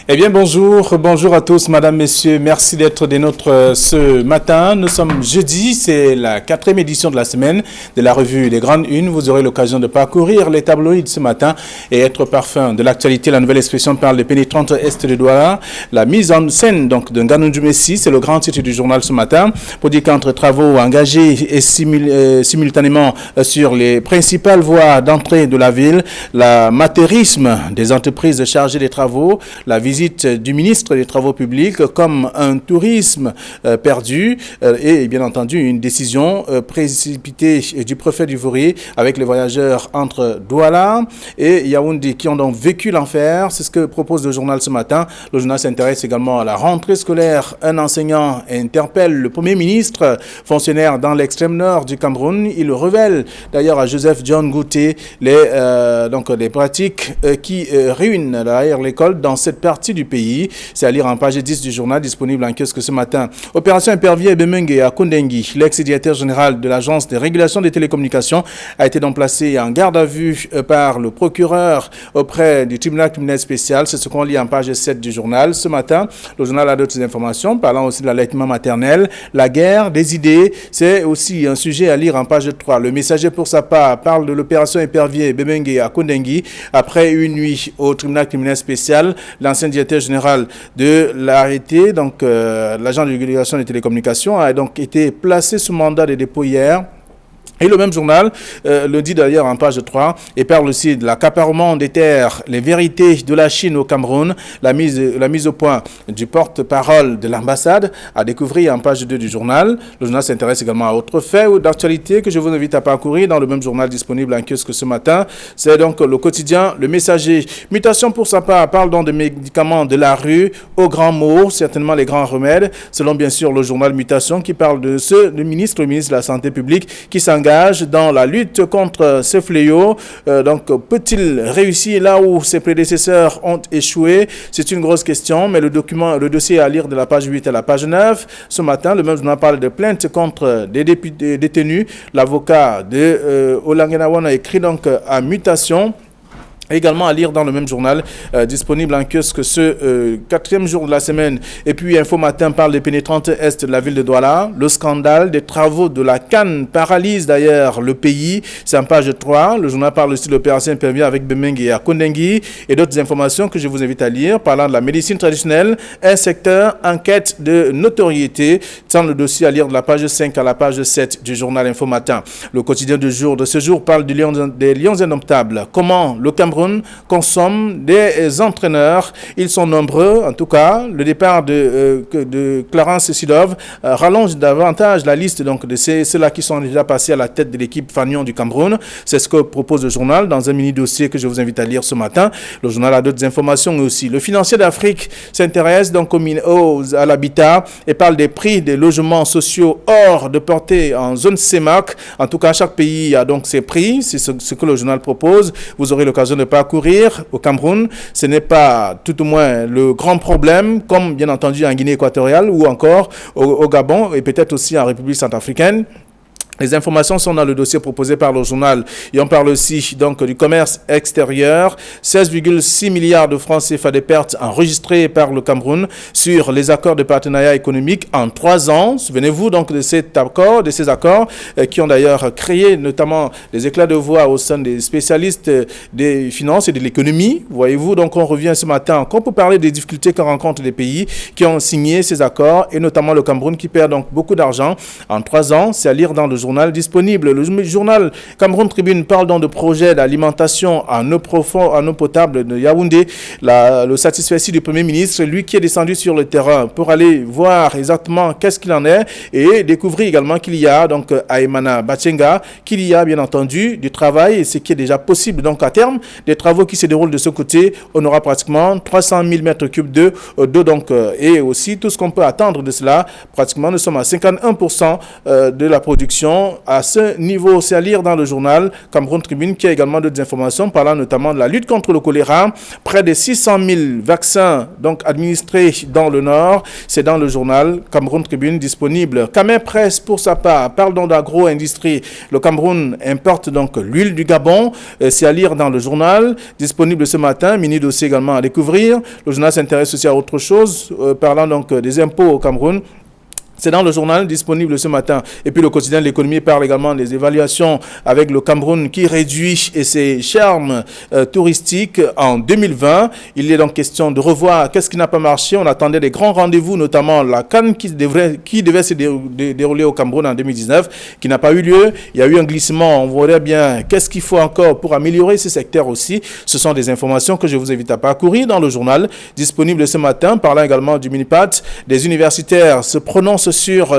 Eh bien, bonjour à tous, madame, messieurs. Merci d'être des nôtres ce matin. Nous sommes jeudi, c'est la 4e édition de la semaine de la revue des Grandes Unes. Vous aurez l'occasion de parcourir les tabloïds ce matin et être parfum de l'actualité. La nouvelle expression parle des pénétrantes Est de Douala. La mise en scène donc de Nganou Messi, c'est le grand titre du journal ce matin. Pour dire qu'entre travaux engagés et simultanément sur les principales voies d'entrée de la ville, l'amateurisme des entreprises chargées des travaux, la visite du ministre des Travaux publics comme un tourisme perdu et bien entendu une décision précipitée du préfet du Vouri avec les voyageurs entre Douala et Yaoundé qui ont donc vécu l'enfer. C'est ce que propose le journal ce matin. Le journal s'intéresse également à la rentrée scolaire. Un enseignant interpelle le Premier ministre, fonctionnaire dans l'extrême nord du Cameroun. Il révèle d'ailleurs à Joseph John Gouté les pratiques qui ruinent d'ailleurs l'école dans cette partie du pays. C'est à lire en page 10 du journal disponible en kiosque ce matin. Opération Impervier Bemengue à Kondengi. L'ex-directeur général de l'agence de régulation des télécommunications a été donc placé en garde à vue par le procureur auprès du tribunal criminel spécial. C'est ce qu'on lit en page 7 du journal. Ce matin, le journal a d'autres informations parlant aussi de l'allaitement maternel. La guerre des idées, c'est aussi un sujet à lire en page 3. Le Messager pour sa part parle de l'opération Impervier Bemengue à Kondengi. Après une nuit au tribunal criminel spécial, l'ancien directeur général de l'arrêté, donc l'agent de régulation des télécommunications, a donc été placé sous mandat de dépôt hier. Et le même journal le dit d'ailleurs en page 3 et parle aussi de l'accaparement des terres, les vérités de la Chine au Cameroun, la mise au point du porte-parole de l'ambassade à découvrir en page 2 du journal. Le journal s'intéresse également à autres faits ou d'actualité que je vous invite à parcourir dans le même journal disponible en kiosque ce matin. C'est donc le quotidien Le Messager. Mutation pour sa part parle donc de médicaments de la rue aux grands mots, certainement les grands remèdes, selon bien sûr le journal Mutation qui parle de le ministre de la Santé publique qui s'engage dans la lutte contre ce fléau. Donc, peut-il réussir là où ses prédécesseurs ont échoué? C'est une grosse question, mais le dossier à lire de la page 8 à la page 9. Ce matin, le même journal parle de plaintes contre des détenus. L'avocat de Olangenawan a écrit donc à Mutation. Également à lire dans le même journal, disponible en kiosque ce 4e jour de la semaine. Et puis Info Matin parle des pénétrantes Est de la ville de Douala. Le scandale des travaux de la Cannes paralyse d'ailleurs le pays. C'est en page 3. Le journal parle aussi de l'opération Impervier avec Bemengue et à Kondengi. Et d'autres informations que je vous invite à lire parlant de la médecine traditionnelle. Un secteur en quête de notoriété. Dans le dossier à lire de la page 5 à la page 7 du journal Info Matin. Le quotidien de ce jour parle des Lions indomptables. Comment le Cameroun consomme des entraîneurs. Ils sont nombreux, en tout cas. Le départ de Clarence Sidov rallonge davantage la liste donc, de ceux-là qui sont déjà passés à la tête de l'équipe Fagnon du Cameroun. C'est ce que propose le journal dans un mini-dossier que je vous invite à lire ce matin. Le journal a d'autres informations aussi. Le Financier d'Afrique s'intéresse donc à l'habitat et parle des prix des logements sociaux hors de portée en zone CEMAC. En tout cas, chaque pays a donc ses prix. C'est ce que le journal propose. Vous aurez l'occasion de parcourir au Cameroun. Ce n'est pas tout au moins le grand problème, comme bien entendu en Guinée équatoriale ou encore au Gabon et peut-être aussi en République centrafricaine. Les informations sont dans le dossier proposé par le journal et on parle aussi donc du commerce extérieur. 16,6 milliards de francs CFA de pertes enregistrées par le Cameroun sur les accords de partenariat économique en 3 ans. Souvenez-vous donc de ces accords qui ont d'ailleurs créé notamment des éclats de voix au sein des spécialistes des finances et de l'économie. Voyez-vous, donc on revient ce matin encore pour parler des difficultés que rencontrent les pays qui ont signé ces accords et notamment le Cameroun qui perd donc beaucoup d'argent en 3 ans. C'est à lire dans le journal disponible. Le journal Cameroun Tribune parle donc de projets d'alimentation en eau potable de Yaoundé. Le satisfait du Premier ministre, lui qui est descendu sur le terrain pour aller voir exactement qu'est-ce qu'il en est et découvrir également qu'il y a donc à Emana Bachenga, qu'il y a bien entendu du travail et ce qui est déjà possible. Donc à terme, des travaux qui se déroulent de ce côté, on aura pratiquement 300 000 mètres cubes d'eau donc et aussi tout ce qu'on peut attendre de cela. Pratiquement, nous sommes à 51% de la production Gabon à ce niveau. C'est à lire dans le journal Cameroun Tribune qui a également d'autres informations parlant notamment de la lutte contre le choléra. Près de 600 000 vaccins donc administrés dans le Nord. C'est dans le journal Cameroun Tribune disponible. Camer Presse pour sa part parle donc d'agro-industrie. Le Cameroun importe donc l'huile du Gabon. C'est à lire dans le journal disponible ce matin. Mini dossier également à découvrir. Le journal s'intéresse aussi à autre chose parlant donc des impôts au Cameroun. C'est dans le journal disponible ce matin. Et puis le quotidien de l'économie parle également des évaluations avec le Cameroun qui réduit ses charmes touristiques en 2020. Il est donc question de revoir qu'est-ce qui n'a pas marché. On attendait des grands rendez-vous, notamment la CAN qui devait se dérouler au Cameroun en 2019, qui n'a pas eu lieu. Il y a eu un glissement. On voudrait bien qu'est-ce qu'il faut encore pour améliorer ce secteur aussi. Ce sont des informations que je vous invite à parcourir dans le journal disponible ce matin. Parlant également du Minipat, des universitaires se prononcent sur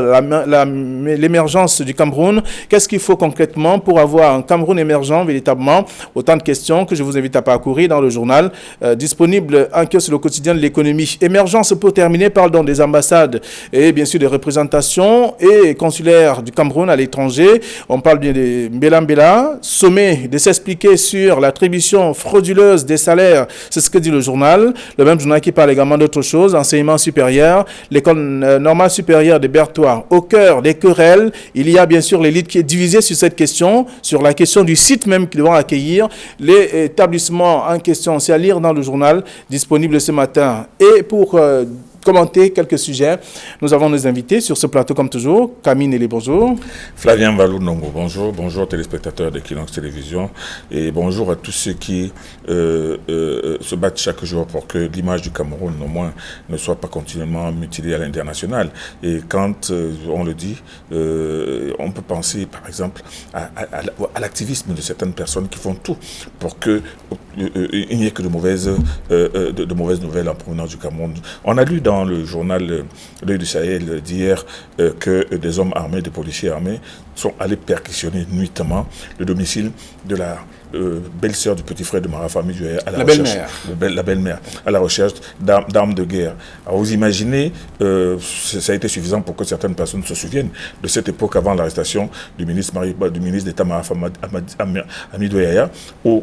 l'émergence du Cameroun. Qu'est-ce qu'il faut concrètement pour avoir un Cameroun émergent véritablement? Autant de questions que je vous invite à parcourir dans le journal disponible en kiosque le quotidien de l'économie. Émergence pour terminer, parle donc des ambassades et bien sûr des représentations et consulaires du Cameroun à l'étranger. On parle bien de Mbela, sommet de s'expliquer sur l'attribution frauduleuse des salaires. C'est ce que dit le journal. Le même journal qui parle également d'autres choses. Enseignement supérieur, l'école normale supérieure de Berthois. Au cœur des querelles, il y a bien sûr l'élite qui est divisée sur cette question, sur la question du site même qui doit accueillir les établissements en question. C'est à lire dans le journal disponible ce matin. Et pour commenter quelques sujets, nous avons nos invités sur ce plateau comme toujours. Camille Nelly, bonjour. Flavien Valou-Nongo, bonjour. Bonjour téléspectateurs d'Equinox Télévision et bonjour à tous ceux qui se battent chaque jour pour que l'image du Cameroun au moins ne soit pas continuellement mutilée à l'international. Et quand on le dit, on peut penser par exemple à l'activisme de certaines personnes qui font tout pour qu'il n'y ait que de mauvaises nouvelles en provenance du Cameroun. On a lu dans le journal L'Œil du Sahel d'hier que des hommes armés, des policiers armés sont allés perquisitionner nuitamment le domicile de la belle-sœur du petit frère de Marafa Amidou Yahya à la belle-mère, à la recherche d'armes de guerre. Alors vous imaginez, ça a été suffisant pour que certaines personnes se souviennent de cette époque avant l'arrestation du ministre d'État Marafa Amidou Yahya, où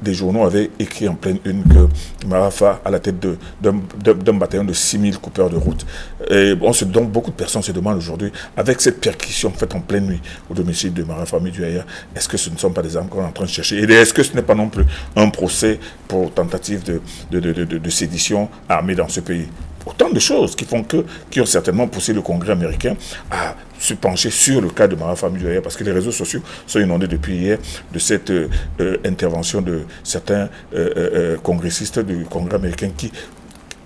des journaux avaient écrit en pleine une que Marafa à la tête d'un bataillon de 6000 coupeurs de route. Et donc beaucoup de personnes se demandent aujourd'hui, avec cette perquisition faite en pleine nuit au domicile de Marafa Amidou Yahya, est-ce que ce ne sont pas des armes qu'on est en train de chercher? Et est-ce que ce n'est pas non plus un procès pour tentative de sédition armée dans ce pays? Autant de choses qui ont certainement poussé le Congrès américain à se pencher sur le cas de Marafa Amidou Yahya, parce que les réseaux sociaux sont inondés depuis hier de cette intervention de certains congressistes du Congrès américain qui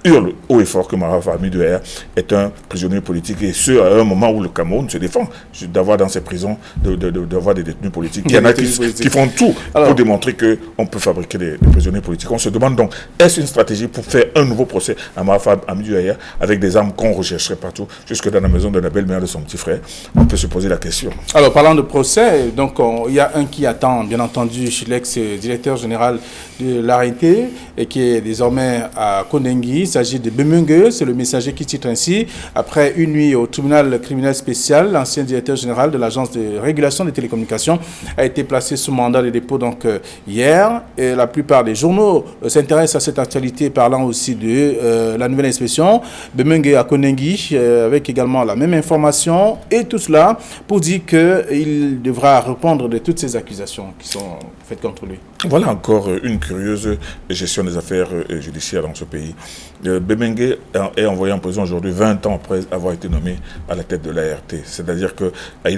hurle haut et fort que Marafa Amidou Yahya est un prisonnier politique, et ce à un moment où le Cameroun se défend d'avoir dans ses prisons d'avoir des détenus politiques. Il y en a qui font tout pour démontrer qu'on peut fabriquer des prisonniers politiques. On se demande donc, est-ce une stratégie pour faire un nouveau procès à Marafa Amidou Yahya avec des armes qu'on rechercherait partout, jusque dans la maison de la belle-mère de son petit frère? On peut se poser la question. Alors parlant de procès, donc il y a un qui attend bien entendu chez l'ex-directeur général de l'arrêté et qui est désormais à Kondengi. Il s'agit de Bemengue, c'est le messager qui titre ainsi. Après une nuit au tribunal criminel spécial, l'ancien directeur général de l'agence de régulation des télécommunications a été placé sous mandat de dépôt donc hier. Et la plupart des journaux s'intéressent à cette actualité, parlant aussi de la nouvelle inspection. Bemengue à Kondengi, avec également la même information. Et tout cela pour dire qu'il devra répondre de toutes ces accusations qui sont faites contre lui. Voilà encore une curieuse gestion des affaires judiciaires dans ce pays. Bemengue est envoyé en prison aujourd'hui 20 ans après avoir été nommé à la tête de l'ART. C'est-à-dire qu'il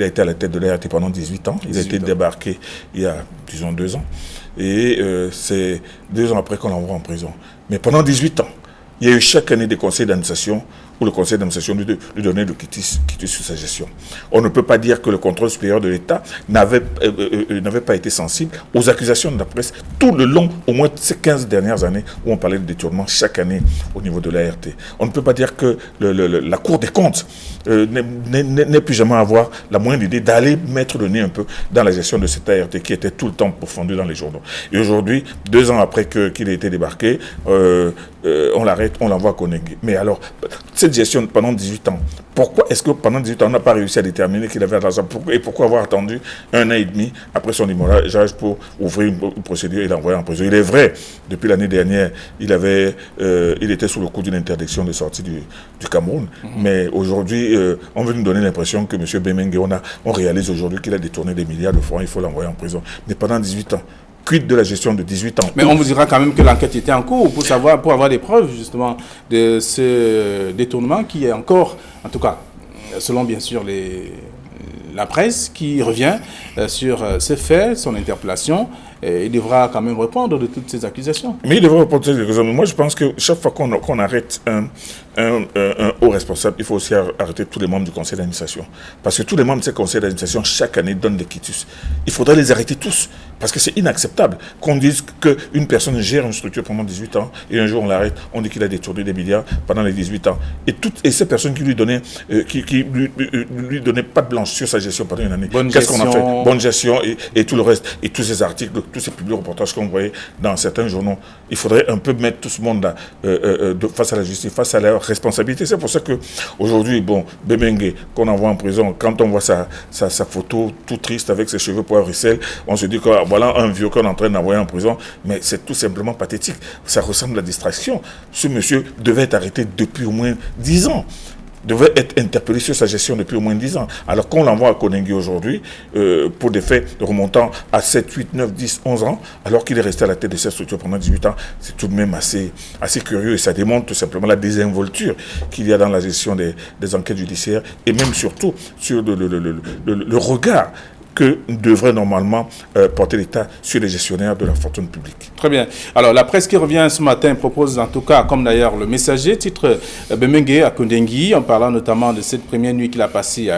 a été à la tête de l'ART pendant 18 ans. Il a été débarqué il y a, disons, 2 ans. Et c'est 2 ans après qu'on l'envoie en prison. Mais pendant 18 ans, il y a eu chaque année des conseils d'administration où le conseil d'administration lui donnait le quitus sur sa gestion. On ne peut pas dire que le contrôle supérieur de l'État n'avait pas été sensible aux accusations de la presse tout le long, au moins ces 15 dernières années, où on parlait de détournement chaque année au niveau de l'ART. On ne peut pas dire que la Cour des comptes n'ait plus jamais avoir la moindre idée d'aller mettre le nez un peu dans la gestion de cette ART qui était tout le temps pourfendue dans les journaux. Et aujourd'hui, 2 ans après qu'il ait été débarqué, on l'arrête, on l'envoie à Kondengi. Mais alors, cette gestion pendant 18 ans, pourquoi est-ce que pendant 18 ans, on n'a pas réussi à déterminer qu'il avait de l'argent? Et pourquoi avoir attendu 1 an et demi après son démarrage pour ouvrir une procédure et l'envoyer en prison? Il est vrai, depuis l'année dernière, il était sous le coup d'une interdiction de sortie du Cameroun. Mais aujourd'hui, on veut nous donner l'impression que M. Bemengue, on réalise aujourd'hui qu'il a détourné des milliards de francs, il faut l'envoyer en prison. Mais pendant 18 ans, quid de la gestion de 18 ans? Mais on vous dira quand même que l'enquête était en cours pour avoir des preuves justement de ce détournement qui est encore, en tout cas, selon bien sûr la presse qui revient sur ces faits, son interpellation. Il devra quand même répondre de toutes ces accusations. Mais il devra répondre de toutes ces accusations. Moi, je pense que chaque fois qu'on arrête un haut responsable, il faut aussi arrêter tous les membres du conseil d'administration. Parce que tous les membres de ce conseil d'administration, chaque année, donnent des quitus. Il faudrait les arrêter tous. Parce que c'est inacceptable qu'on dise qu'une personne gère une structure pendant 18 ans et un jour on l'arrête, on dit qu'il a détourné des milliards pendant les 18 ans. Et ces personnes qui lui donnaient pas de blanche sur sa gestion pendant une année. Qu'est-ce qu'on a fait? Bonne gestion et tout le reste. Et tous ces articles, tous ces publics reportages qu'on voyait dans certains journaux. Il faudrait un peu mettre tout ce monde face à la justice, face à leur responsabilité. C'est pour ça qu'aujourd'hui, Bemengue, qu'on envoie en prison, quand on voit sa photo tout triste avec ses cheveux poivre et sel, on se dit que voilà un vieux qu'on est en train d'envoyer en prison, mais c'est tout simplement pathétique. Ça ressemble à la distraction. Ce monsieur devait être arrêté depuis au moins 10 ans. Devait être interpellé sur sa gestion depuis au moins 10 ans. Alors qu'on l'envoie à Koningui aujourd'hui pour des faits remontant à 7, 8, 9, 10, 11 ans, alors qu'il est resté à la tête de cette structure pendant 18 ans, c'est tout de même assez curieux et ça démontre tout simplement la désinvolture qu'il y a dans la gestion des enquêtes judiciaires et même surtout sur le regard que devrait normalement porter l'État sur les gestionnaires de la fortune publique. Très bien. Alors, la presse qui revient ce matin propose, en tout cas, comme d'ailleurs le Messager, titre Bemengue à Koningui, en parlant notamment de cette première nuit qu'il a passée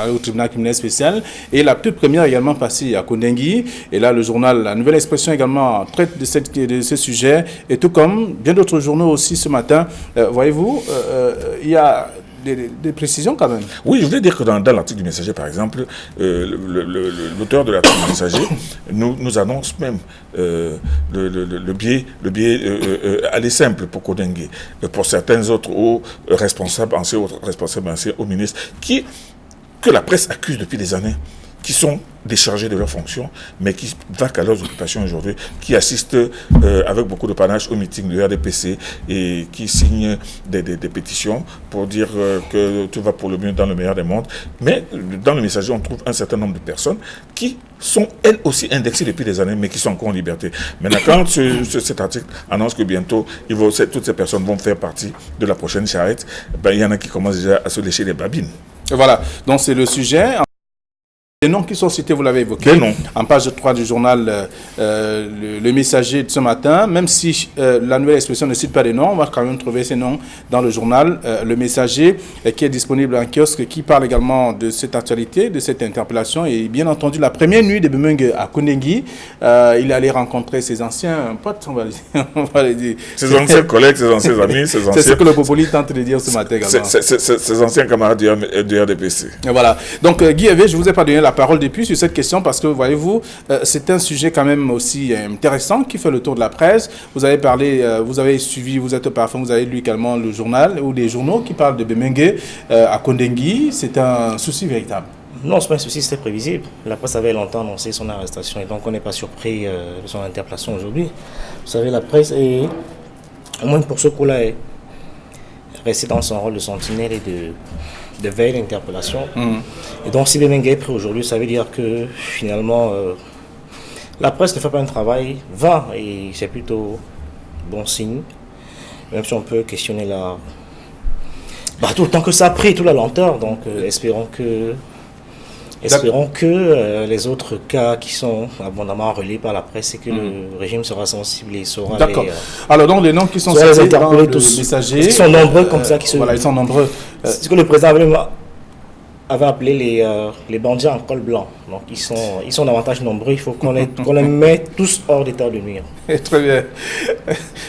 au tribunal criminel spécial, et la toute première également passée à Koningui. Et là, le journal La Nouvelle Expression également traite de ce sujet, et tout comme bien d'autres journaux aussi ce matin. Voyez-vous, il y a des précisions quand même. Oui, je voulais dire que dans l'article du Messager, par exemple, l'auteur de l'article du Messager nous annonce même le biais aller simple pour Koningui, pour certains autres hauts responsables, anciens hauts ministres, que la presse accuse depuis des années, qui sont déchargés de leurs fonctions, mais qui vaquent à leurs occupations aujourd'hui, qui assistent avec beaucoup de panache au meeting de RDPC et qui signent des pétitions pour dire que tout va pour le mieux dans le meilleur des mondes. Mais dans le Messager, on trouve un certain nombre de personnes qui sont elles aussi indexées depuis des années, mais qui sont encore en liberté. Maintenant, quand cet article annonce que bientôt, toutes ces personnes vont faire partie de la prochaine charrette, il y en a qui commencent déjà à se lécher les babines. Et voilà, donc c'est le sujet. Les noms qui sont cités, vous l'avez évoqué, en page 3 du journal le Messager de ce matin, même si la Nouvelle Expression ne cite pas les noms, on va quand même trouver ces noms dans le journal Le Messager, qui est disponible en kiosque, qui parle également de cette actualité, de cette interpellation, et bien entendu, la première nuit de Bemengue à Koningui, il allait rencontrer ses anciens potes, on va les dire. Ses anciens collègues, ses anciens amis, ses anciens... C'est ce que le Popoli tente de dire ce matin également. Ses anciens camarades du RDPC. Et voilà. Donc, Guy Hervé, je ne vous ai pas donné la parole depuis sur cette question parce que, voyez-vous, c'est un sujet quand même aussi intéressant qui fait le tour de la presse. Vous avez parlé, vous avez suivi, vous êtes parfum, vous avez lu également le journal ou les journaux qui parlent de Bemengue à Koningui. C'est un souci véritable. Non, ce n'est pas un souci, c'était prévisible. La presse avait longtemps annoncé son arrestation et donc on n'est pas surpris de son interpellation aujourd'hui. Vous savez, la presse est, au moins pour ce coup-là, est restée dans son rôle de sentinelle et de veille d'interpellation. Et donc si Bemengue est pris aujourd'hui, ça veut dire que finalement la presse ne fait pas un travail vain et c'est plutôt bon signe, même si on peut questionner tout le temps que ça a pris, toute la lenteur. Donc espérons que les autres cas qui sont abondamment relayés par la presse et que le régime sera sensible et saura D'accord. Alors donc les noms qui sont cités dans le Messager, ils sont nombreux comme ça qui se... Voilà, ils sont nombreux. C'est ce que le président avait appelé les bandits en col blanc. Donc ils sont davantage nombreux, il faut qu'on les mette tous hors d'état de nuire. Très bien.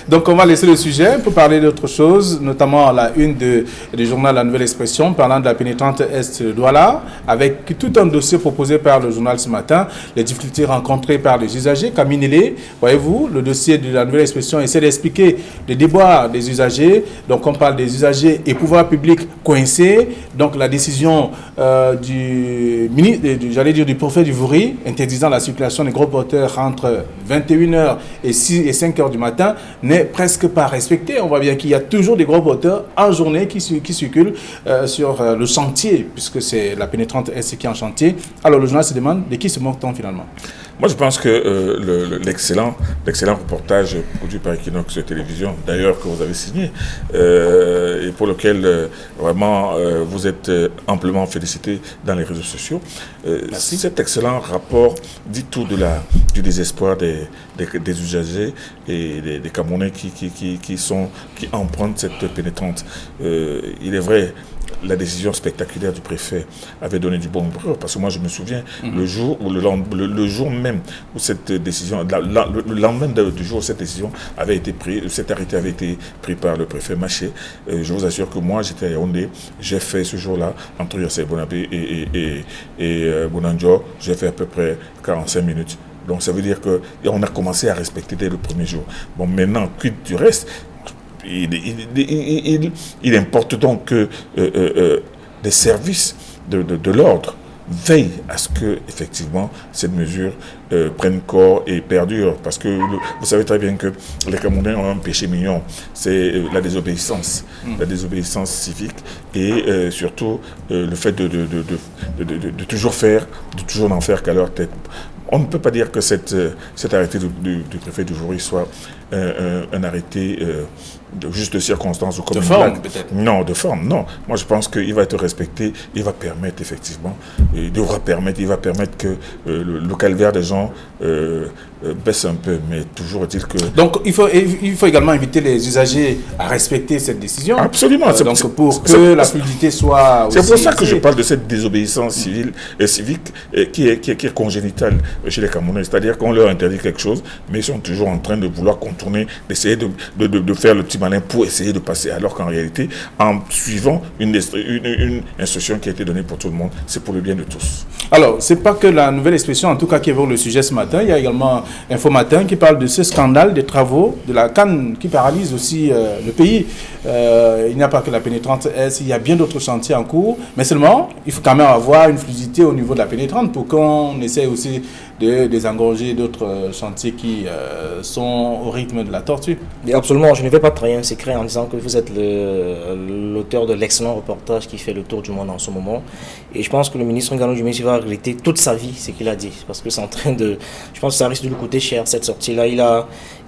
Donc, on va laisser le sujet pour parler d'autre chose, notamment à la une du journal La Nouvelle Expression, parlant de la pénétrante Est de Douala, avec tout un dossier proposé par le journal ce matin, les difficultés rencontrées par les usagers. Camille Nélé, voyez-vous, le dossier de La Nouvelle Expression essaie d'expliquer les déboires des usagers. Donc, on parle des usagers et pouvoirs publics coincés. Donc, la décision du préfet du Vouri interdisant la circulation des gros porteurs entre 21h et 5h du matin n'est presque pas respectée. On voit bien qu'il y a toujours des gros porteurs en journée qui circulent sur le chantier, puisque c'est la pénétrante Est qui est en chantier. Alors le journal se demande de qui se moque-t-on finalement? Moi, je pense que l'excellent reportage produit par Equinox Télévision, d'ailleurs que vous avez signé, et pour lequel vraiment vous êtes amplement félicité dans les réseaux sociaux, cet excellent rapport dit tout du désespoir des usagers et des Camerounais qui empruntent cette pénétrante. Il est vrai, la décision spectaculaire du préfet avait donné du bon brûle, parce que moi je me souviens le jour même où cette décision, le lendemain du jour où cette décision avait été prise, cet arrêté avait été pris par le préfet Maché, je vous assure que moi j'étais à Yaoundé, j'ai fait ce jour-là entre Yassé Bonabé et Bonanjo, j'ai fait à peu près 45 minutes. Donc ça veut dire qu'on a commencé à respecter dès le premier jour. Bon, maintenant, quid du reste? Il importe donc que des services de l'ordre veillent à ce que, effectivement, cette mesure prenne corps et perdure. Parce que vous savez très bien que les Camerounais ont un péché mignon, c'est la désobéissance. La désobéissance civique et surtout le fait de toujours n'en faire qu'à leur tête. On ne peut pas dire que cet arrêté du préfet du Vouri soit un arrêté juste de circonstances ou comme de forme, peut-être. Non, de forme, non. Moi, je pense qu'il va être respecté, il va permettre effectivement, il va permettre que le calvaire des gens baisse un peu, mais toujours est-il que... Donc, il faut également inviter les usagers à respecter cette décision. Absolument. Donc, pour que la fluidité soit aussi... C'est pour ça que je parle de cette désobéissance civile et civique qui est congénitale chez les Camerounais. C'est-à-dire qu'on leur interdit quelque chose, mais ils sont toujours en train de vouloir contourner, d'essayer de faire le petit malin pour essayer de passer. Alors qu'en réalité, en suivant une instruction qui a été donnée pour tout le monde, c'est pour le bien de tous. Alors, c'est pas que La Nouvelle Expression, en tout cas, qui évoque le sujet ce matin. Il y a également Info Matin qui parle de ce scandale des travaux de la CAN qui paralyse aussi le pays. Il n'y a pas que la pénétrante Est, il y a bien d'autres chantiers en cours. Mais seulement, il faut quand même avoir une fluidité au niveau de la pénétrante pour qu'on essaie aussi de désengorger d'autres chantiers qui sont au rythme de la tortue. Et absolument, je ne vais pas trahir un secret en disant que vous êtes l'auteur de l'excellent reportage qui fait le tour du monde en ce moment. Et je pense que le ministre Nganou Djumé va regretter toute sa vie ce qu'il a dit. Parce que c'est en train de... Je pense que ça risque de lui coûter cher cette sortie-là.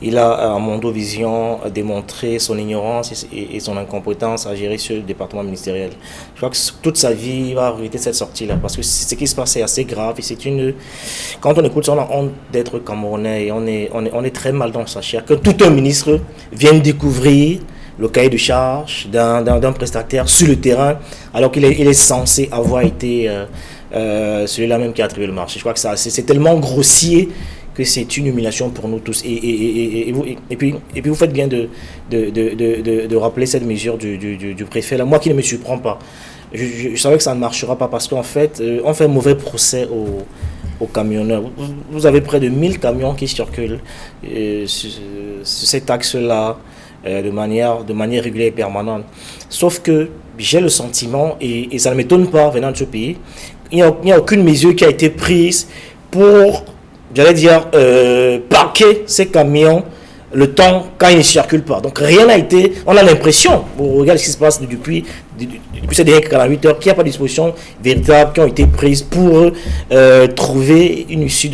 Il a à Mondovision démontré son ignorance et son incompétence à gérer ce département ministériel. Je crois que toute sa vie, il va regretter cette sortie-là. Parce que ce qui se passe est assez grave. Et c'est une... Quand on écoute ça, on a honte d'être Camerounais et on est très mal dans sa chair. Que tout un ministre vienne découvrir le cahier de charge d'un prestataire sur le terrain, alors qu'il est censé avoir été celui-là même qui a attribué le marché. Je crois que c'est tellement grossier que c'est une humiliation pour nous tous. Et puis vous faites bien de rappeler cette mesure du préfet. Là, moi qui ne me surprends pas, je savais que ça ne marchera pas parce qu'en fait, on fait un mauvais procès aux camionneurs. Vous avez près de 1000 camions qui circulent sur cet axe-là de manière régulière et permanente. Sauf que j'ai le sentiment, et ça ne m'étonne pas venant de ce pays, il n'y a aucune mesure qui a été prise pour, j'allais dire, parquer ces camions le temps quand ils ne circulent pas. Donc rien n'a été... On a l'impression, on regarde ce qui se passe depuis ces dernières 48 heures, qu'il n'y a pas de dispositions véritables qui ont été prises pour trouver une issue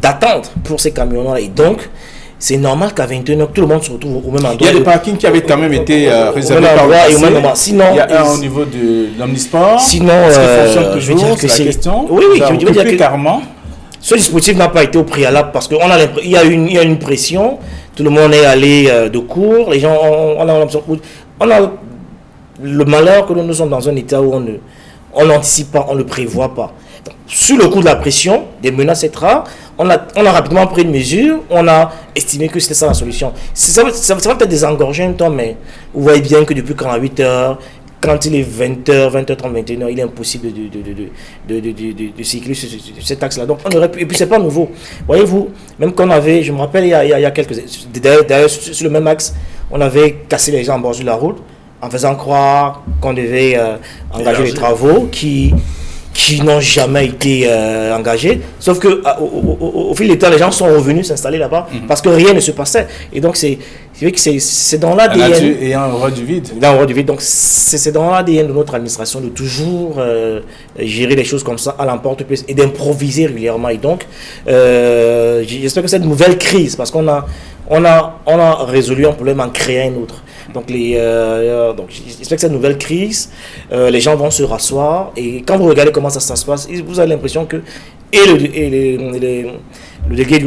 d'attente pour ces camions-là. Et donc, c'est normal qu'à 21 heures, tout le monde se retrouve au même endroit. Il y a des parkings qui avaient quand même été réservés par le passé. Sinon, il y a un au niveau de l'Omnisport. Sinon, ce qui fonctionne toujours, c'est la question. Oui, je veux dire que carrément. Ce dispositif n'a pas été au préalable parce qu'il y a une pression. Tout le monde est allé de court. Les gens, on a le malheur que nous sommes dans un état où on n'anticipe pas, on ne prévoit pas. Sous le coup de la pression, des menaces, etc., on a rapidement pris une mesure, on a estimé que c'était ça la solution. Ça va peut-être désengorger un temps, mais vous voyez bien que depuis 48 heures, quand il est 20h, 20h30, 21h, il est impossible de circuler sur cet axe-là. Donc, on aurait pu, et puis c'est pas nouveau. Voyez-vous, même qu'on avait, je me rappelle, il y a quelques... D'ailleurs, sur le même axe, on avait cassé les gens en bord de la route, en faisant croire qu'on devait engager les travaux qui n'ont jamais été engagés, sauf que au fil du temps, les gens sont revenus s'installer là-bas parce que rien ne se passait. Et donc, c'est vrai que c'est dans l'ADN. Et un roi du vide. Dans le roi du vide. Donc, c'est dans l'ADN de notre administration de toujours gérer les choses comme ça à l'emporte-pièce et d'improviser régulièrement. Et donc, j'espère que cette nouvelle crise, parce qu'on a résolu un problème en créant un autre. Donc, donc j'espère que cette nouvelle crise, les gens vont se rasseoir et quand vous regardez comment ça se passe, vous avez l'impression que le délégué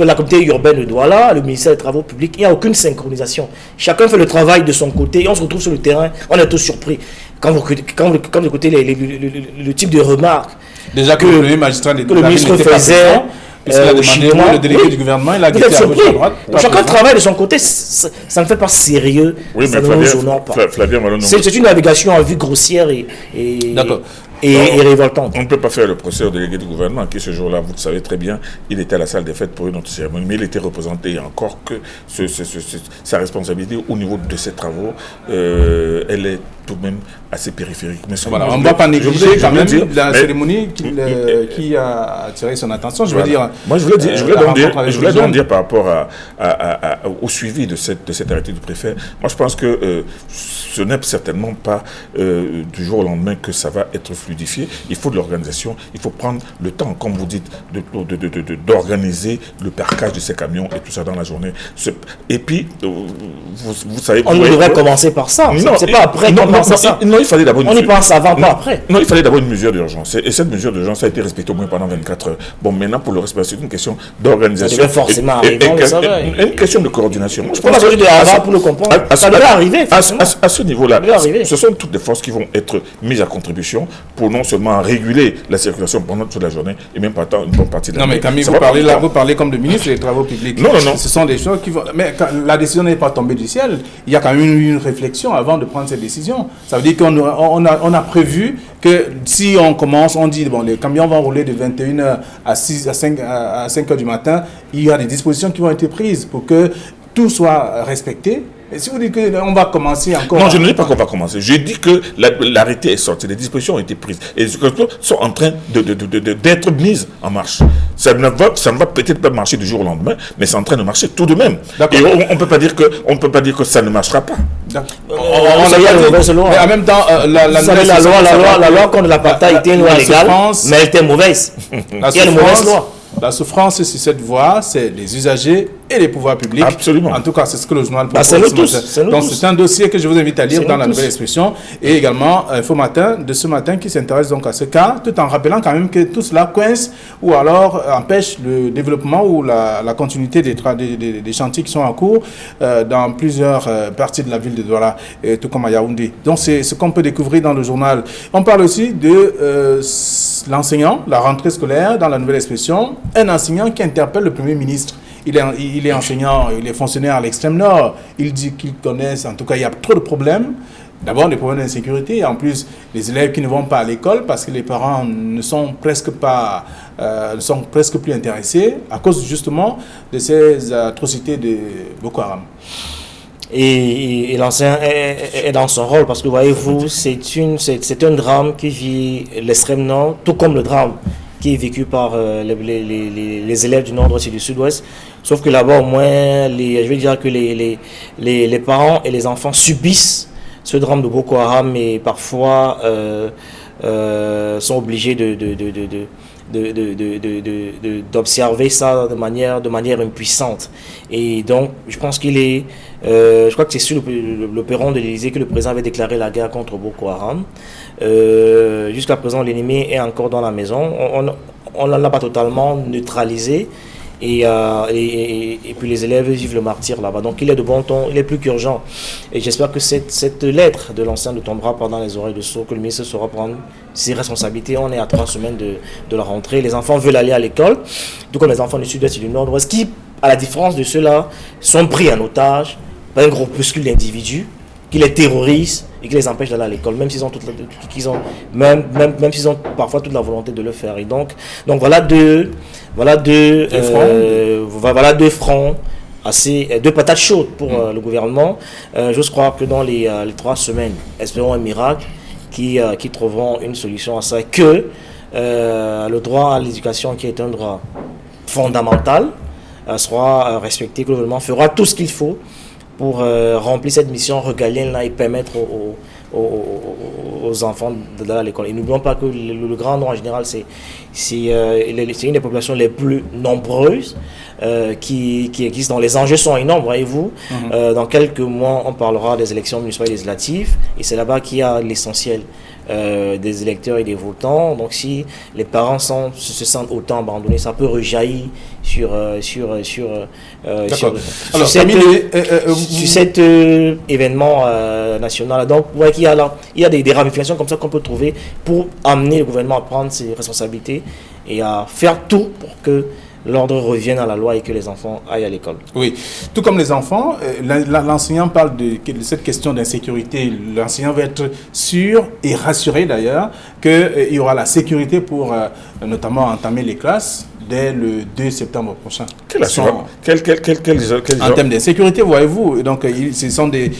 la communauté urbaine de Douala, le ministère des Travaux publics, il n'y a aucune synchronisation. Chacun fait le travail de son côté et on se retrouve sur le terrain, on est tous surpris. Quand vous écoutez le type de remarques déjà que le magistrat que le ministre faisait, puisqu'il a demandé le délégué du gouvernement, il a guetté à gauche à droite. Chacun travaille de son côté, ça ne fait pas sérieux, ça ne nous honore pas. C'est une navigation en vue grossière et révoltante. On ne peut pas faire le procès au délégué du gouvernement qui ce jour-là, vous le savez très bien, il était à la salle des fêtes pour une autre cérémonie, mais il était représenté, et encore que sa responsabilité au niveau de ses travaux, elle est tout de même assez périphérique. Mais voilà, on ne va pas négliger quand même la cérémonie qui a attiré son attention. Je veux dire. Moi, je voulais donc dire par rapport au suivi de cet arrêté du préfet. Moi, je pense que ce n'est certainement pas du jour au lendemain que ça va être fluidifié. Il faut de l'organisation. Il faut prendre le temps, comme vous dites, d'organiser le parquage de ces camions et tout ça dans la journée. Et puis, vous savez. On devrait commencer par ça. C'est pas après qu'on pense à ça. Non, il fallait d'abord on y pense avant, pas après. Non, il fallait d'abord une mesure d'urgence. Et cette mesure d'urgence a été respectée au moins pendant 24 heures. Bon, maintenant, pour le respect, c'est une question d'organisation. Ça devait forcément arriver, on le savait. Une question de coordination. Je pense que pour le comprendre, ça devait arriver. À ce niveau-là, ce sont toutes des forces qui vont être mises à contribution pour non seulement réguler la circulation pendant toute la journée, et même pendant une bonne partie de la journée. Non, mais Camille, vous parlez comme le ministre des Travaux publics. Non. Ce sont des choses qui vont... Mais la décision n'est pas tombée du ciel. Il y a quand même une réflexion avant de prendre cette décision. Ça veut dire qu'on a prévu que si on commence, on dit, bon, les camions vont rouler de 21h à 5h du matin, il y a des dispositions qui vont être prises pour que tout soit respecté. Et si vous dites qu'on va commencer encore... Non, je ne dis pas qu'on va commencer. Je dis que l'arrêté est sorti, les dispositions ont été prises. Et les dispositions sont en train d'être mises en marche. Ça ne va peut-être pas marcher du jour au lendemain, mais c'est en train de marcher tout de même. Et on ne peut pas dire que ça ne marchera pas. Mais en même temps, la loi contre l'apartheid était une loi légale, mais elle était mauvaise. Il y a une mauvaise loi. La souffrance sur cette voie, c'est les usagers et les pouvoirs publics. Absolument. En tout cas, c'est ce que le journal propose. C'est nous tous. Donc, c'est un dossier que je vous invite à lire dans la Nouvelle Expression. Et également, Info Matin, de ce matin, qui s'intéresse donc à ce cas, tout en rappelant quand même que tout cela coince ou alors empêche le développement ou la continuité des chantiers qui sont en cours dans plusieurs parties de la ville de Douala, tout comme à Yaoundé. Donc, c'est ce qu'on peut découvrir dans le journal. On parle aussi de l'enseignant, la rentrée scolaire dans la Nouvelle Expression. Un enseignant qui interpelle le Premier ministre. Il est enseignant, il est fonctionnaire à l'extrême nord. Il dit qu'il connaît, en tout cas, il y a trop de problèmes. D'abord, des problèmes d'insécurité. Et en plus, les élèves qui ne vont pas à l'école parce que les parents ne sont presque plus intéressés à cause justement de ces atrocités de Boko Haram. Et l'enseignant est dans son rôle parce que, voyez-vous, c'est un drame qui vit l'extrême nord, tout comme le drame qui est vécu par les élèves du nord-ouest et du sud-ouest. Sauf que là-bas, au moins, je vais dire que les parents et les enfants subissent ce drame de Boko Haram et parfois sont obligés d'observer ça de manière impuissante. Et donc, je pense je crois que c'est sur le perron de l'Élysée que le président avait déclaré la guerre contre Boko Haram. Jusqu'à présent, l'ennemi est encore dans la maison. On ne l'a pas totalement neutralisé, et puis les élèves vivent le martyre là-bas. Donc il est de bon ton, il est plus qu'urgent. Et j'espère que cette lettre de l'ancien ne tombera pas dans les oreilles de sourds, que le ministre saura prendre ses responsabilités. On est à 3 semaines de la rentrée. Les enfants veulent aller à l'école, tout comme les enfants du sud-est et du nord-ouest, qui, à la différence de ceux-là, sont pris en otage par un groupuscule d'individus qui les terrorisent et qui les empêchent d'aller à l'école, même s'ils ont même s'ils ont parfois toute la volonté de le faire. Et donc voilà deux fronts, deux patates chaudes pour le gouvernement. J'ose croire que dans les 3 semaines, espérons un miracle, qui trouveront une solution à ça, que le droit à l'éducation, qui est un droit fondamental, sera respecté, que le gouvernement fera tout ce qu'il faut pour remplir cette mission régalienne-là et permettre aux enfants d'aller à l'école. Et n'oublions pas que le Grand Nord en général, c'est une des populations les plus nombreuses qui existent. Donc les enjeux sont énormes, voyez-vous. Dans quelques mois, on parlera des élections municipales et législatives, et c'est là-bas qu'il y a l'essentiel des électeurs et des votants. Donc si les parents se sentent autant abandonnés, ça peut rejaillir sur cet événement national. Donc vous voyez qu'il y a des ramifications comme ça qu'on peut trouver pour amener le gouvernement à prendre ses responsabilités et à faire tout pour que l'ordre revienne à la loi et que les enfants aillent à l'école. Oui, tout comme les enfants, l'enseignant parle de cette question d'insécurité. L'enseignant va être sûr et rassuré d'ailleurs qu'il y aura la sécurité pour notamment entamer les classes dès le 2 septembre prochain. Quel assurance? En termes de sécurité, voyez-vous, donc ce sont des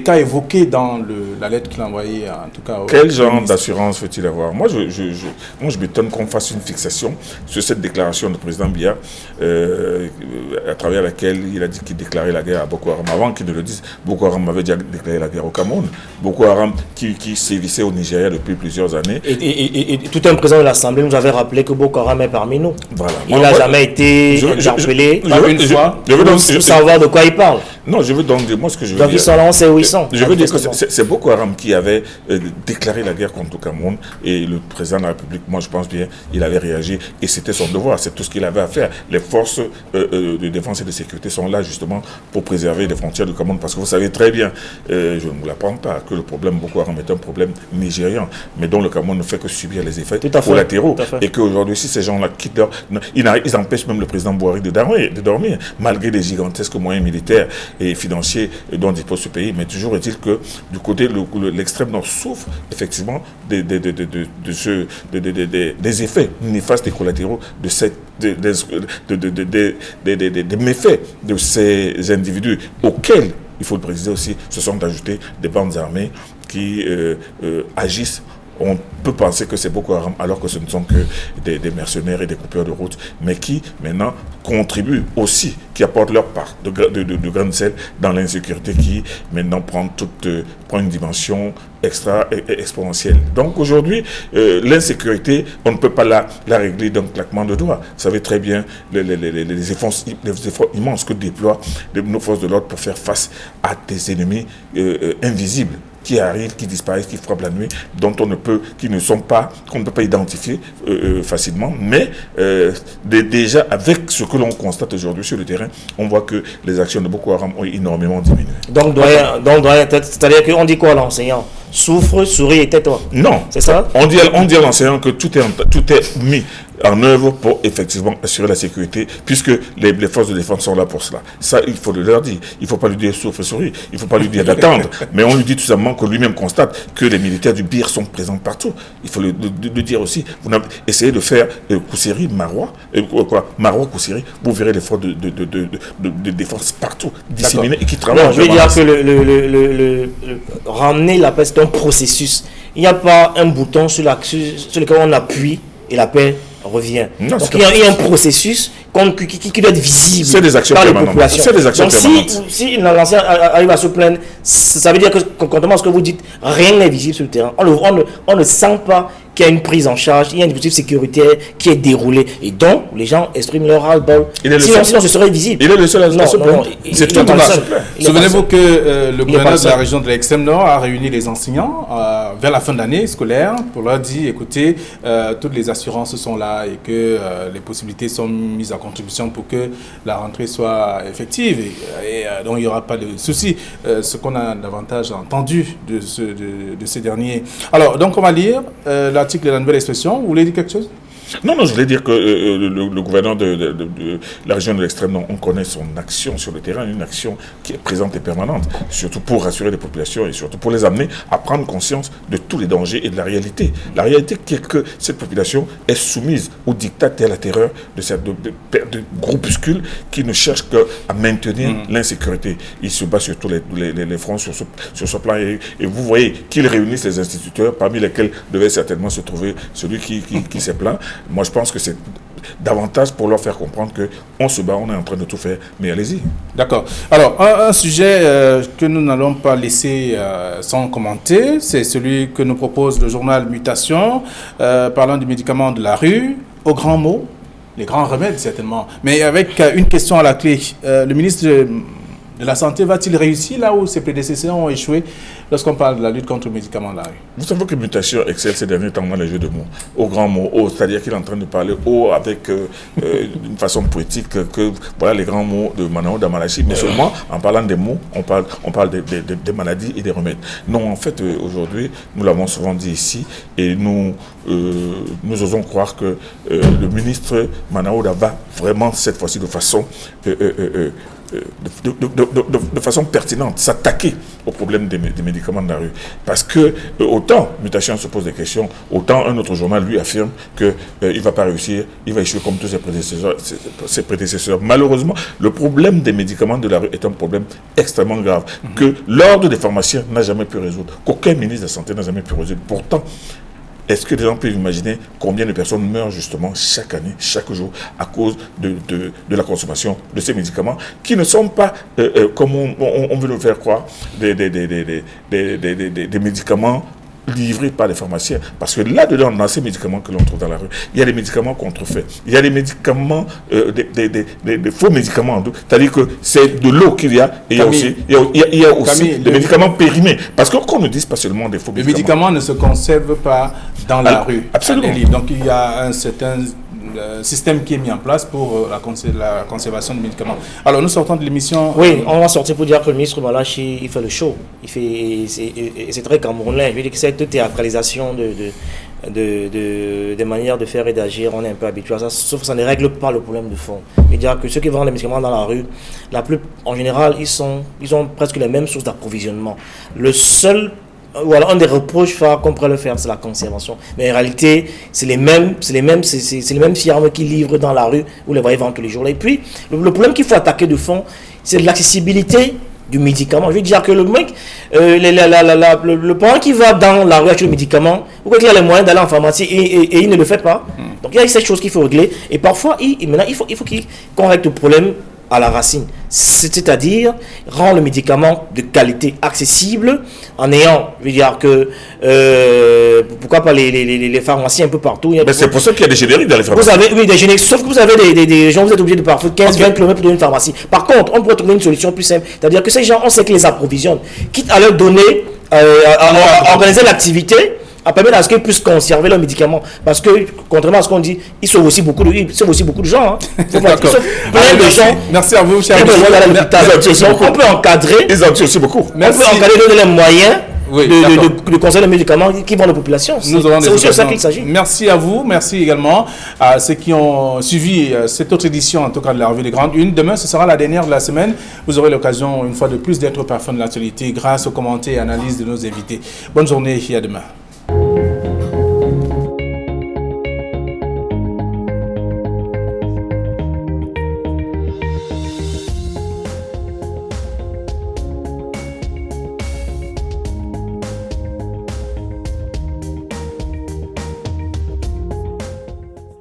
cas évoqués dans la lettre qu'il a envoyée, en tout cas. Quel genre d'assurance faut-il avoir? Moi, je m'étonne qu'on fasse une fixation sur cette déclaration du président Biya, à travers laquelle il a dit qu'il déclarait la guerre à Boko Haram. Avant qu'il ne le dise, Boko Haram avait déjà déclaré la guerre au Cameroun. Boko Haram qui sévissait au Nigeria depuis plusieurs années. Et tout un président de l'Assemblée nous avait rappelé que Boko Haram est parmi nous. Voilà. Il n'a jamais été interpellé une fois pour savoir de quoi il parle. Non, je veux donc dire, moi ce que je veux donc dire... ils sont là, on sait où ils sont. Je veux dire que c'est Boko Haram qui avait déclaré la guerre contre le Cameroun, et le président de la République, moi je pense bien, il avait réagi et c'était son devoir, c'est tout ce qu'il avait à faire. Les forces de défense et de sécurité sont là justement pour préserver les frontières du Cameroun, parce que vous savez très bien, je ne vous l'apprends pas, que le problème Boko Haram est un problème nigérian, mais dont le Cameroun ne fait que subir les effets collatéraux, et qu'aujourd'hui si ces gens-là quittent ils empêchent même le président Bouhari de dormir, malgré les gigantesques moyens militaires et financiers dont dispose ce pays. Mais toujours est-il que du côté l'extrême nord souffre effectivement des effets néfastes et collatéraux des méfaits de ces individus, auxquels, il faut le préciser aussi, se sont ajoutés des bandes armées qui agissent. On peut penser que c'est Boko Haram alors que ce ne sont que des mercenaires et des coupeurs de route, mais qui maintenant contribuent aussi, qui apportent leur part de grain de sel dans l'insécurité qui maintenant prend une dimension exponentielle. Donc aujourd'hui, l'insécurité, on ne peut pas la régler d'un claquement de doigts. Vous savez très bien les efforts immenses que déploient nos forces de l'ordre pour faire face à des ennemis invisibles, qui arrivent, qui disparaissent, qui frappent la nuit, qu'on ne peut pas identifier facilement. Mais déjà, avec ce que l'on constate aujourd'hui sur le terrain, on voit que les actions de Boko Haram ont énormément diminué. Donc, c'est-à-dire qu'on dit quoi à l'enseignant? Souffre, souris et tais-toi. Non. C'est ça? On dit à l'enseignant que tout est mis en œuvre pour effectivement assurer la sécurité, puisque les forces de défense sont là pour cela. Ça, il faut le leur dire. Il ne faut pas lui dire souffre, souris. Il ne faut pas lui dire d'attendre. Mais on lui dit tout simplement que lui-même constate que les militaires du BIR sont présents partout. Il faut le dire aussi. Vous essayez de faire Koussiri, Marois, Koussiri, vous verrez les forces de défense partout, disséminées et qui travaillent. Je veux dire que ramener la paix, c'est un processus. Il n'y a pas un bouton sur lequel on appuie et la paix revient. Non, donc il y a un processus qui doit être visible par les populations. C'est des actions permanentes. Donc si l'ancien arrive à se plaindre, ça veut dire que, contrairement à ce que vous dites, rien n'est visible sur le terrain. On ne sent pas qu'il y a une prise en charge, il y a un dispositif sécuritaire qui est déroulé. Et donc, les gens expriment leur ras-le-bol. Sinon, ce serait visible. Il est le seul à se plaindre. C'est tout le monde. Souvenez-vous que le gouverneur de la région de l'Extrême Nord a réuni les enseignants vers la fin de l'année scolaire pour leur dire, écoutez, toutes les assurances sont là et que les possibilités sont mises à contribution pour que la rentrée soit effective. Et donc, il n'y aura pas de souci. Ce qu'on a davantage entendu de ces derniers. Alors, donc, on va lire l'article de la Nouvelle Expression. Vous voulez dire quelque chose? Non, je voulais dire que le gouverneur de la région de l'Extrême Nord, on connaît son action sur le terrain, une action qui est présente et permanente, surtout pour rassurer les populations et surtout pour les amener à prendre conscience de tous les dangers et de la réalité. La réalité qui est que cette population est soumise au diktat et à la terreur de groupuscules qui ne cherchent qu'à maintenir l'insécurité. Il se bat sur tous les fronts sur ce plan et vous voyez qu'ils réunissent les instituteurs, parmi lesquels devait certainement se trouver celui qui s'est plaint. Moi, je pense que c'est davantage pour leur faire comprendre qu'on se bat, on est en train de tout faire, mais allez-y. D'accord. Alors, un sujet que nous n'allons pas laisser sans commenter, c'est celui que nous propose le journal Mutation, parlant du médicament de la rue, aux grands mots, les grands remèdes certainement, mais avec une question à la clé. Le ministre de la Santé va-t-il réussir là où ses prédécesseurs ont échoué lorsqu'on parle de la lutte contre le médicament de la rue? Vous savez que Mutation excelle ces derniers temps dans les jeux de mots, aux grands mots, c'est-à-dire qu'il est en train de parler avec une façon poétique que voilà les grands mots de Manao Damalachi, mais seulement en parlant des mots, on parle des maladies et des remèdes. Non, en fait, aujourd'hui, nous l'avons souvent dit ici, et nous osons croire que le ministre Manao va vraiment cette fois-ci de façon de façon pertinente, s'attaquer au problème des médicaments de la rue. Parce que autant Mutation se pose des questions, autant un autre journal lui affirme qu'il ne va pas réussir, il va échouer comme tous ses prédécesseurs. Malheureusement, le problème des médicaments de la rue est un problème extrêmement grave que l'ordre des pharmaciens n'a jamais pu résoudre, qu'aucun ministre de la Santé n'a jamais pu résoudre. Pourtant, est-ce que les gens peuvent imaginer combien de personnes meurent justement chaque année, chaque jour, à cause de la consommation de ces médicaments qui ne sont pas, comme on veut nous faire croire, des médicaments livrés par les pharmaciens. Parce que là-dedans, dans ces médicaments que l'on trouve dans la rue, il y a des médicaments contrefaits. Il y a des médicaments, des faux médicaments. C'est-à-dire que c'est de l'eau qu'il y a. Et il y a aussi des médicaments périmés. Parce qu'on ne dise pas seulement des faux médicaments. Les médicaments ne se conservent pas dans la rue. Absolument. Donc il y a un certain système qui est mis en place pour la conservation des médicaments. Alors nous sortons de l'émission. Oui, on va sortir pour dire que le ministre Malachi, il fait le show. C'est très camerounais. Je veux dire que cette théâtralisation des manières de faire et d'agir, on est un peu habitué à ça, sauf que ça ne règle pas le problème de fond. Il dire que ceux qui vendent les médicaments dans la rue, en général, ils ont presque les mêmes sources d'approvisionnement. Le seul voilà, un des reproches phares qu'on pourrait le faire, c'est la conservation. Mais en réalité, c'est les mêmes firmes qui livrent dans la rue, vous les voyez vendre tous les jours. Et puis, le problème qu'il faut attaquer de fond, c'est l'accessibilité du médicament. Je veux dire que le mec, le parent qui va dans la rue acheter le médicament, ou qu'il a les moyens d'aller en pharmacie et il ne le fait pas. Donc il y a cette chose qu'il faut régler. Et parfois, maintenant, il faut qu'on règle le problème à la racine, c'est-à-dire rendre le médicament de qualité accessible en ayant, je veux dire que pourquoi pas les pharmacies un peu partout. C'est pour ça qu'il y a des génériques dans les pharmacies. Vous avez des génériques, sauf que vous avez des gens, vous êtes obligé de parfois 15-20 km pour trouver une pharmacie. Par contre, on pourrait trouver une solution plus simple, c'est-à-dire que ces gens, on sait qu'ils les approvisionnent, quitte à leur donner, à organiser l'activité, à permettre à ce qu'ils puissent conserver leurs médicaments. Parce que, contrairement à ce qu'on dit, ils sauvent aussi beaucoup de gens. Hein. D'accord. Merci à vous, cher ami. On peut encadrer. Ils en tuent aussi beaucoup. Merci. On peut encadrer, donner les moyens de conserver les médicaments qui vont aux populations. C'est aussi de ça qu'il s'agit. Merci à vous. Merci également à ceux qui ont suivi cette autre édition, en tout cas de la revue des Grandes Unes. Demain, ce sera la dernière de la semaine. Vous aurez l'occasion, une fois de plus, d'être au parfum de l'actualité grâce aux commentaires et analyses de nos invités. Bonne journée et à demain.